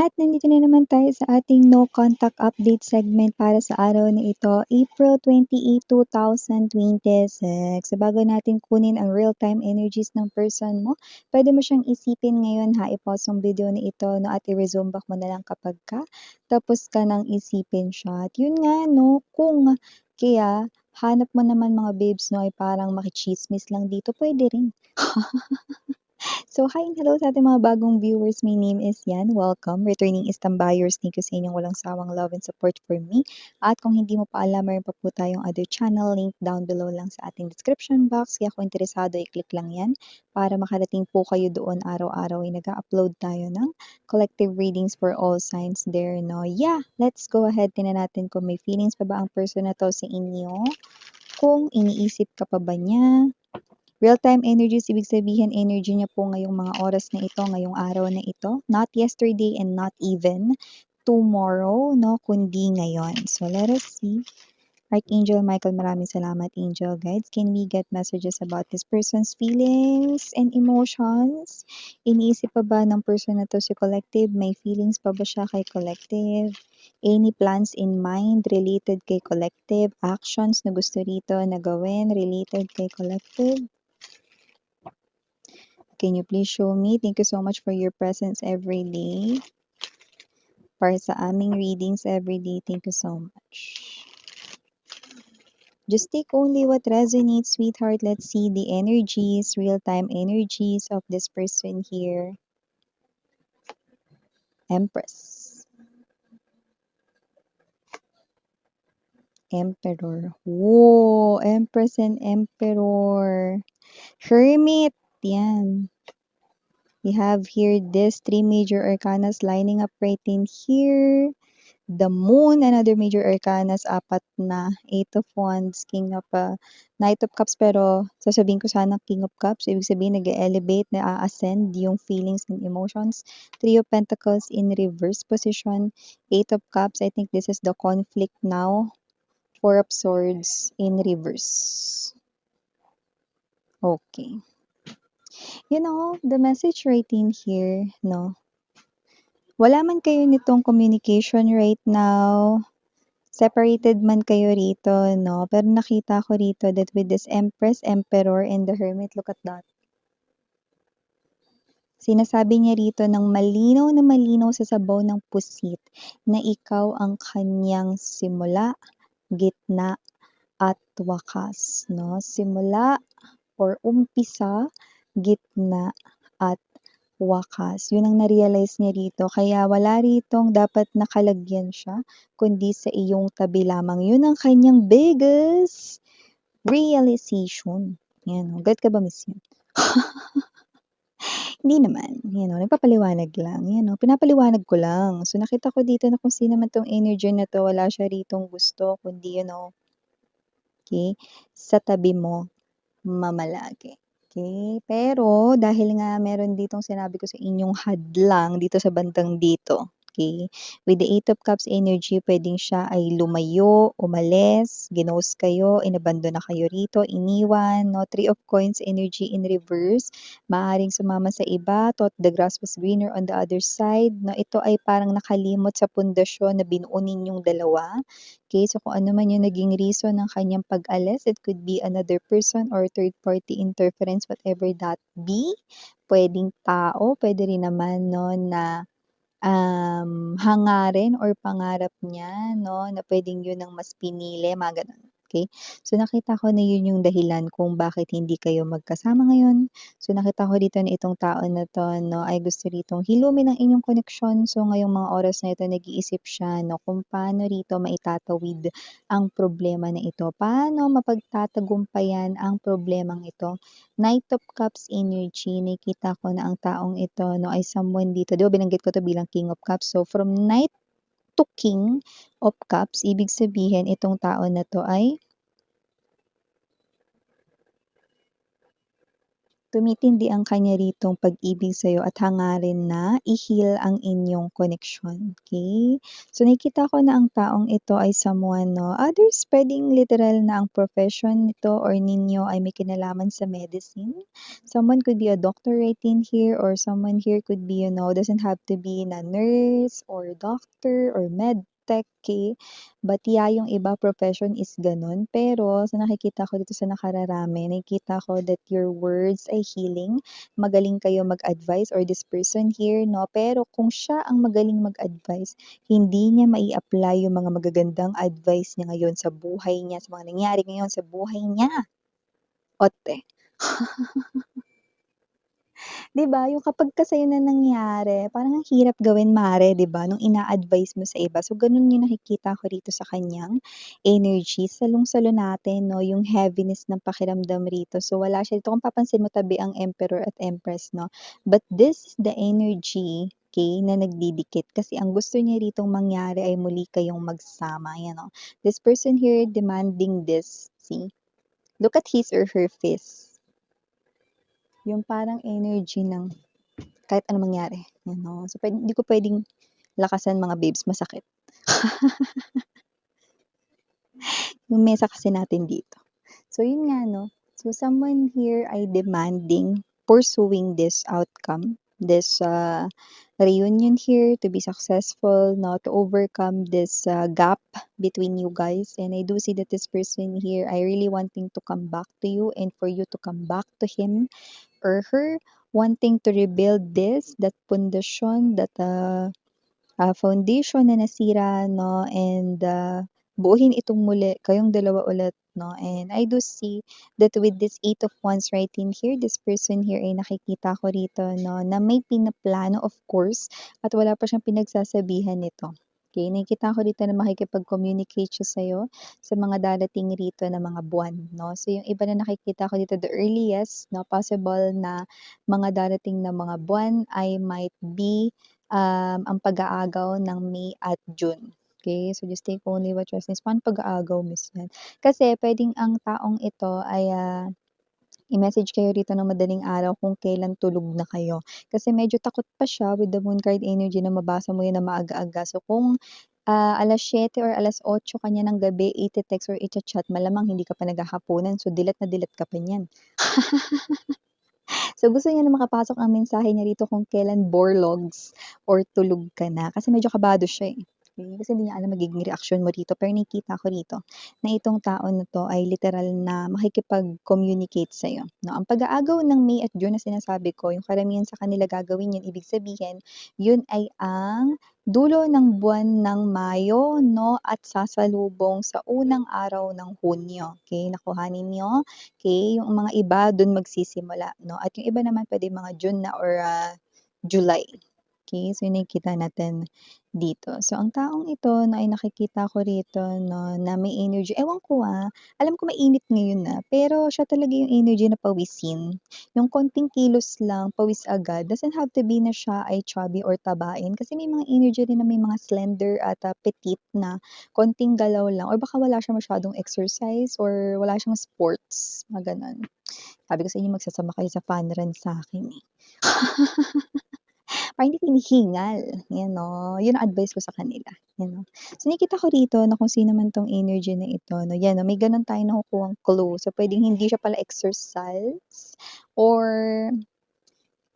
At nandito na naman tayo sa ating no contact update segment para sa araw na ito, April 28, 2026. So bago natin kunin ang real-time energies ng person mo, pwede mo siyang isipin ngayon ha, i-pause ang video na ito no, at i-resume back mo na lang kapag tapos ka nang isipin siya. At yun nga no, kung kaya hanap mo naman mga babes no ay parang makichismis lang dito, pwede rin. So, hi and hello sa ating mga bagong viewers. My name is Yan. Welcome. Returning Istambayers. Thank you sa inyong walang sawang love and support for me. At kung hindi mo pa alam, mayroon pa po tayong other channel. Link down below lang sa ating description box. Kaya kung interesado, i-click lang yan para makarating po kayo doon araw-araw ay nag-upload tayo ng collective readings for all signs there. No? Yeah, let's go ahead. Tingnan natin kung may feelings pa ba ang person na to sa inyo. Kung iniisip ka pa ba niya. Real-time energies, ibig sabihin energy niya po ngayong mga oras na ito, ngayong araw na ito. Not yesterday and not even tomorrow, no? Kundi ngayon. So, let us see. Archangel Michael, maraming salamat, Angel Guides. Can we get messages about this person's feelings and emotions? Iniisip pa ba ng person na to si Collective? May feelings pa ba siya kay Collective? Any plans in mind related kay Collective? Actions na gusto rito na gawin related kay Collective? Can you please show me? Thank you so much for your presence every day. Para sa aming readings every day. Thank you so much. Just take only what resonates, sweetheart. Let's see the energies, real-time energies of this person here. Empress. Emperor. Whoa! Empress and Emperor. Hermit. Yan. We have here these three major arcanas lining up right in here. The Moon, another major arcanas, apat na. Eight of Wands, Knight of Cups, pero sasabihin ko sana King of Cups. Ibig sabihin, nag-elevate, na-ascend yung feelings and emotions. Three of Pentacles in reverse position. Eight of Cups, I think this is the conflict now. Four of Swords in reverse. Okay. You know, the message right in here, no? Wala man kayo nitong communication right now. Separated man kayo rito, no? Pero nakita ko rito that with this Empress, Emperor, and the Hermit, look at that. Sinasabi niya rito ng malinaw na malinaw sa sabaw ng pusit na ikaw ang kanyang simula, gitna, at wakas, no? Simula or umpisa, gitna, at wakas. Yun ang na-realize niya rito. Kaya wala ritong dapat nakalagyan siya, kundi sa iyong tabi lamang. Yun ang kanyang biggest realization. Yan. Get ka ba, Miss Yun? Hindi naman. Nagpapaliwanag lang. Pinapaliwanag ko lang. So, nakita ko dito na kung sino man tong energy na to, wala siya ritong gusto, kundi, okay, sa tabi mo, mamalagi. Okay? Pero dahil nga meron ditong sinabi ko sa inyong hadlang dito sa bandang dito. Okay? With the Eight of Cups energy, pwedeng siya ay lumayo, umalis, ginost kayo, inabandon na kayo rito, iniwan, no? Three of Coins energy in reverse, maaring sumama sa iba, thought the grass was greener on the other side, no? Ito ay parang nakalimot sa pundasyon na binuo ninyong dalawa. Okay, so kung ano man yung naging reason ng kanyang pag-alis, it could be another person or third-party interference, whatever that be. Pwedeng tao, pwede rin naman no, na hangarin or pangarap niya, no, na pwedeng yun ang mas pinili, mga ganun. Okay? So, nakita ko na yun yung dahilan kung bakit hindi kayo magkasama ngayon. So, nakita ko dito na itong tao na to, no, ay gusto ritong hilumin ang inyong koneksyon. So, ngayong mga oras na ito, nag-iisip siya, no, kung paano rito maitatawid ang problema na ito. Paano mapagtatagumpayan ang problemang ito. Knight of Cups energy, nakita ko na ang taong ito, no, ay someone dito. Di ba, binanggit ko to bilang King of Cups. So, from Knight to King of Cups, ibig sabihin, itong tao na to ay tumitindi ang kanya ritong pag-ibig sa'yo at hangarin na i-heal ang inyong connection, okay? So, nakikita ko na ang taong ito ay someone 'no, others puwedeng literal na ang profession nito or ninyo ay may kinalaman sa medicine. Someone could be a doctor right in here or someone here could be, doesn't have to be na nurse or doctor or med tech, okay? But yeah, yung iba profession is gano'n. Pero sa nakikita ko dito sa nakararami, nakikita ko that your words ay healing. Magaling kayo mag-advise or this person here, no? Pero kung siya ang magaling mag-advise, hindi niya mai-apply yung mga magagandang advice niya ngayon sa buhay niya, sa mga nangyari ngayon sa buhay niya. Ote. 'Di ba, yung kapag ka sa'yo na nangyari, parang ang hirap gawin mare, 'di ba, nung ina-advice mo sa iba. So, gano'n yung nakikita ko rito sa kanyang energy. Salong-salo natin 'no, yung heaviness ng pakiramdam rito. So, wala siya dito. Kung papansin mo tabi ang Emperor at Empress 'no. But this is the energy, okay, na nagdidikit. Kasi ang gusto niya ritong mangyari ay muli kayong magsama, yan oh. This person here demanding this, see? Look at his or her face. Yung parang energy ng kahit anong mangyari, you know. So, hindi ko puwedeng lakasan mga babes, masakit. Yung mesa kasi natin dito. So, yun nga 'no. So, someone here ay demanding, pursuing this outcome, this, reunion here to be successful 'no, to overcome this, gap between you guys. And I do see that this person here ay really wanting to come back to you and for you to come back to him or her, wanting to rebuild this, that pundasyon, that, foundation na nasira 'no and, buuhin itong muli, kayong dalawa ulit 'no. And I do see that with this 8 of Wands right in here, this person here ay nakikita ko rito 'no, na may pinaplano of course at wala pa siyang pinagsasabihan nito. Okay, nakikita ko dito na makikipag-communicate siya sa'yo sa mga darating rito na mga buwan 'no. So yung iba na nakikita ko dito the earliest 'no, possible na mga darating na mga buwan ay might be ang pag-aagaw ng May at June. Okay, so just take only what you sense. Paano pag-aagaw, Miss yan? Kasi puwedeng ang taong ito ay, i-message kayo rito ng madaling araw kung kailan tulog na kayo. Kasi medyo takot pa siya with the moon card energy na mabasa mo yan na maaga-aga. So kung, 7:00 or 8:00 ka niya ng gabi ite-text or icha-chat, malamang hindi ka pa naghahapunan. So dilat na dilat ka pa niyan. So, gusto niya na makapasok ang mensahe niya rito kung kailan borlogs or tulog ka na. Kasi medyo kabado siya, eh. Okay, kasi hindi niya alam magiging reaksyon mo rito. Pero nakikita ko rito na itong tao na 'to ay literal na makikipag-communicate sa'yo, 'no. Ang pag-aagaw ng May at June na sinasabi ko, yung karamihan sa kanila gagawin 'yun, ibig sabihin, 'yun ay ang dulo ng buwan ng Mayo 'no, at sasalubong sa unang araw ng Hunyo, okay. Nakuhanin niyo? Okay, yung mga iba dun magsisimula 'no, at yung iba naman puwede mga June na or, July. Okay, so yung nakikita natin dito. So ang taong ito na ay nakikita ko rito 'no, na may energy ewan ko, alam ko mainit ngayon, pero siya talaga yung energy na pawisin. Yung konting kilos lang pawis agad, doesn't have to be na siya ay chubby or tabain kasi may mga energy rin na may mga slender at, petite na konting galaw lang or baka wala siyang masyadong exercise or wala siyang sports, mga gano'n. Sabi ko sa inyo magsasama kayo sa fun run sa'kin, eh. Para hindi kayo hihingal, 'yan 'no. 'Yun ang advice ko sa kanila, 'yan 'no. So nakikita ko rito na kung sino man 'tong energy na ito 'no, 'yan 'no, may gano'n tayong nakukuhang clue. So puwedeng hindi siya pala exercise or,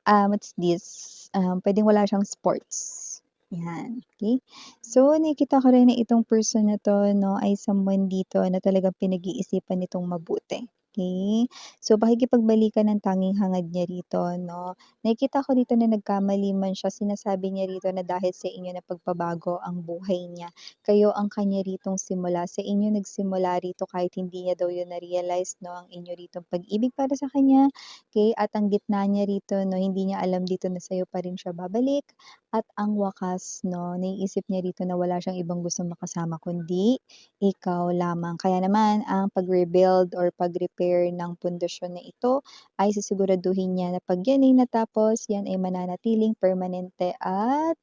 what's this, puwedeng wala siyang sports, 'yan, okey. So nakikita ko rin na itong person na 'to 'no, ay someone dito na talagang pinag-iisipan nitong mabuti, okey. So pakikipagbalikan ng tanging hangad niya rito 'no. Nakikita ko dito na nagkamali man siya, sinasabi niya rito na dahil sa inyo napagpabago ang buhay niya. Kayo ang kanya ritong simula, sa inyo nagsimula rito kahit hindi niya daw 'yun na-realize 'no, ang inyo ritong pag-ibig para sa kanya, okey. At ang gitna niya rito 'no, hindi niya alam dito na sa'yo pa rin siya babalik at ang wakas 'no, naiisip niya rito na wala siyang ibang gustong makasama kundi ikaw lamang. Kaya naman ang pag-rebuild or pag-repair ng pundasyon na ito ay sisiguraduhin niya na 'pag yan ay natapos, yan ay mananatiling permanente at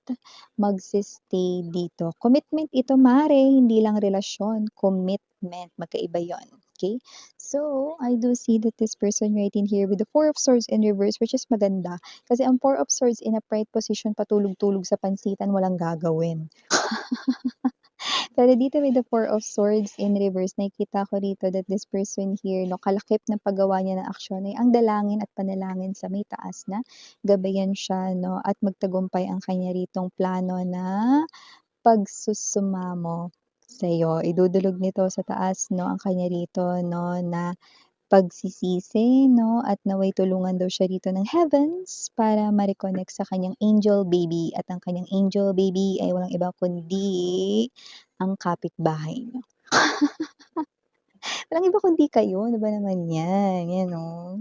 dito. Commitment ito mare, hindi lang relasyon, commitment, magkaiba yon. Okay? So, I do see that this person right in here with the Four of Swords in reverse, which is maganda. Kasi ang Four of Swords in a upright position, patulog-tulog sa pansitan, walang gagawin. Pero dito with the Four of Swords in reverse, nakikita ko dito that this person here, no, kalakip na paggawa niya ng aksyon ay ang dalangin at panalangin sa may taas na gabayan siya, no, at magtagumpay ang kanya ritong plano na pagsusumamo sa'yo. Idudulog nito sa taas, no, ang kanya rito, no, na pagsisisi, no, at naway tulungan daw siya rito ng heavens para ma-reconnect sa kanyang angel baby. At ang kanyang angel baby ay walang iba kundi ang kapitbahay niyo. Walang iba kundi kayo, ano ba naman yan, yan oh.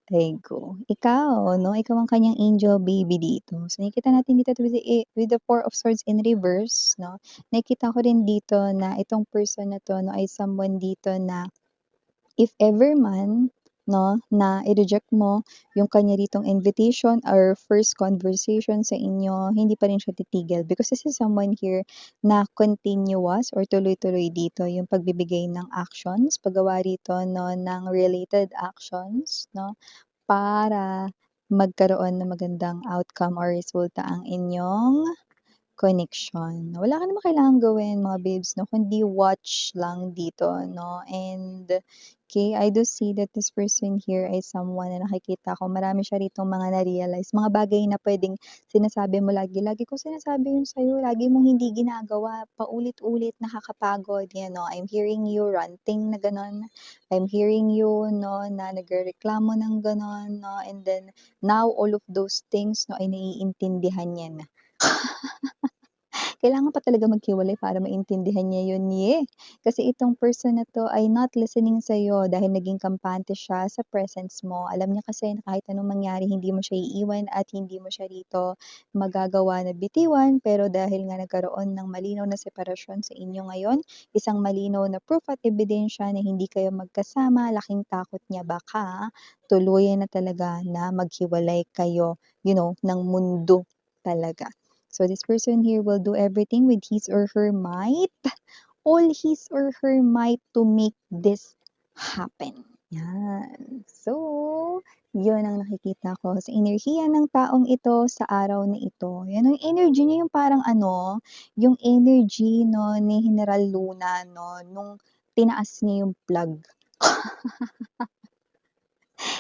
Ay ko. Ikaw, no, ikaw ang kanyang angel baby dito. So, nakikita natin dito with the Four of Swords in reverse, no. Nakikita ko rin dito na itong person na to, no, ay someone dito na if ever man, no, na i-reject mo yung kanya ritong invitation or first conversation sa inyo, hindi pa rin siya titigil because this is someone here na continuous or tuloy-tuloy dito yung pagbibigay ng actions, paggawa rito, no, ng related actions, no, para magkaroon ng magandang outcome or resulta ang inyong connection. Wala ka namang kailangang gawin mga babes 'no, kundi watch lang dito 'no, and okay, I do see that this person here ay someone na nakikita ko marami siya ritong mga na-realize, mga bagay na puwedeng sinasabi mo lagi, "Lagi ko sinasabi yun sa'yo, lagi mong hindi ginagawa, paulit-ulit, nakakapagod." Yan 'no, I'm hearing you ranting na gano'n, I'm hearing you 'no, na nagrereklamo ng gano'n 'no, and then now all of those things 'no, ay naiintindihan niya na. Kailangan pa talaga maghiwalay para maintindihan niya yun, Kasi itong person na 'to ay not listening sa'yo dahil naging kampante siya sa presence mo. Alam niya kasi na kahit anong mangyari hindi mo siya iiwan at hindi mo siya rito magagawa na bitiwan, pero dahil nga nagkaroon ng malinaw na separasyon sa inyo ngayon, isang malinaw na proof at ebidensya na hindi kayo magkasama, laking takot niya baka tuluyan na talaga na maghiwalay kayo, ng mundo talaga. So this person here will do everything with his or her might, all his or her might to make this happen. Yan. So, yun ang nakikita ko sa enerhiya ng taong ito sa araw na ito. Yan ang energy niya yung parang yung energy no ni General Luna no nung tinaas niya yung plug.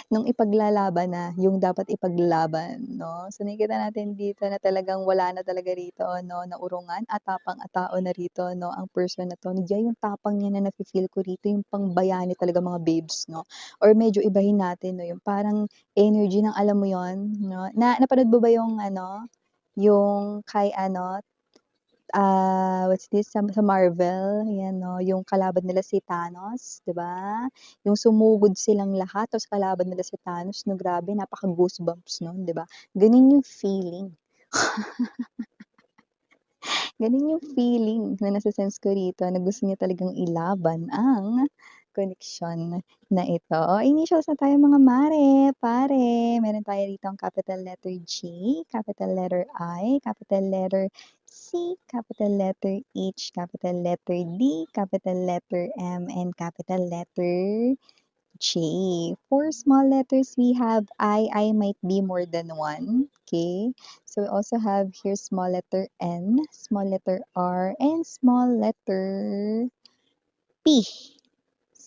Nung ipaglalaban na yung dapat ipaglaban 'no. So nakikita natin dito na talagang wala na talaga rito 'no, na urungan at tapang at tao na rito 'no, ang person na 'to. Nandiyan yung tapang niya na nafi-feel ko rito, yung pangbayani talaga mga babes 'no, or medyo ibahin natin 'no, yung parang energy ng alam mo yon 'no, na napanood mo ba yung yung kay what's this, sa Marvel, 'yan 'no, yung kalaban nila si Thanos, 'di ba? Yung sumugod silang lahat tapos kalaban nila si Thanos 'no, grabe napaka-goosebumps nun, 'di ba? Gano'n yung feeling. Gano'n yung feeling na nase-sense ko rito na gusto niya talagang ilaban ang koneksyon na ito. O initials na tayo mga mare, pare. Meron tayo ditong capital letter G, capital letter I, capital letter C, capital letter H, capital letter D, capital letter M, and capital letter J. For small letters, we have I might be more than one. Okay. So we also have here small letter N, small letter R, and small letter P.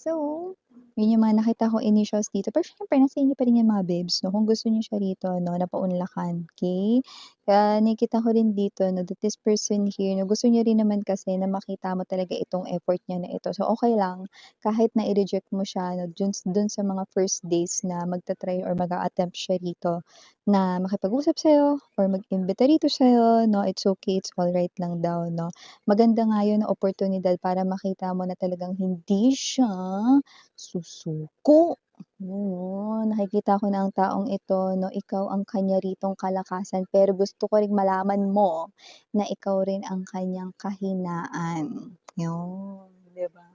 So, yun yung mga nakita kong initials dito. Pero syempre, nasa inyo pa rin yan mga babes, no? Kung gusto niyo siya rito, no, na paunlakan, okay? Kaya nakikita ko rin dito, no, that this person here, no, gusto niya rin naman kasi na makita mo talaga itong effort niya na ito. So, okay lang, kahit na i-reject mo siya, no, dun sa mga first days na magta-try or mag-a-attempt siya rito na makipag-usap sa'yo or mag-imbita rito sa'yo, no, it's okay, it's alright lang daw, no? Maganda nga yun na oportunidad para makita mo na talagang hindi siya susuko. Oo, nakikita ko na ang taong ito 'no, ikaw ang kanya ritong kalakasan pero gusto ko ring malaman mo na ikaw rin ang kanyang kahinaan. 'Yun, 'di ba?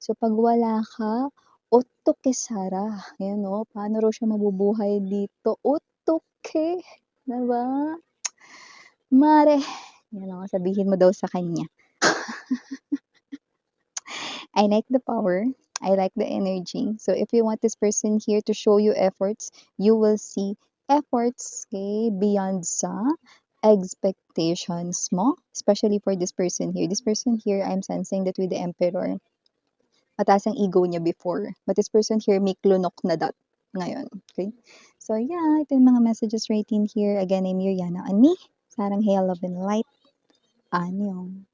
So 'pag wala ka, "Otto ke Sara." 'Yan 'no, paano raw siya mabubuhay dito, "Otto ke." 'Di ba? Mare, 'yan o, sabihin mo daw sa kanya. I like the power. I like the energy. So if you want this person here to show you efforts, you will see efforts, okay, beyond sa expectations mo, especially for this person here. This person here, I'm sensing that with the Emperor, mataas ang ego niya before. But this person here, may klunok na that ngayon. Okay? So yeah, ito yung mga messages right in here. Again, I'm Miriana Ani. Sarang Hail, Love and Light. Anyong.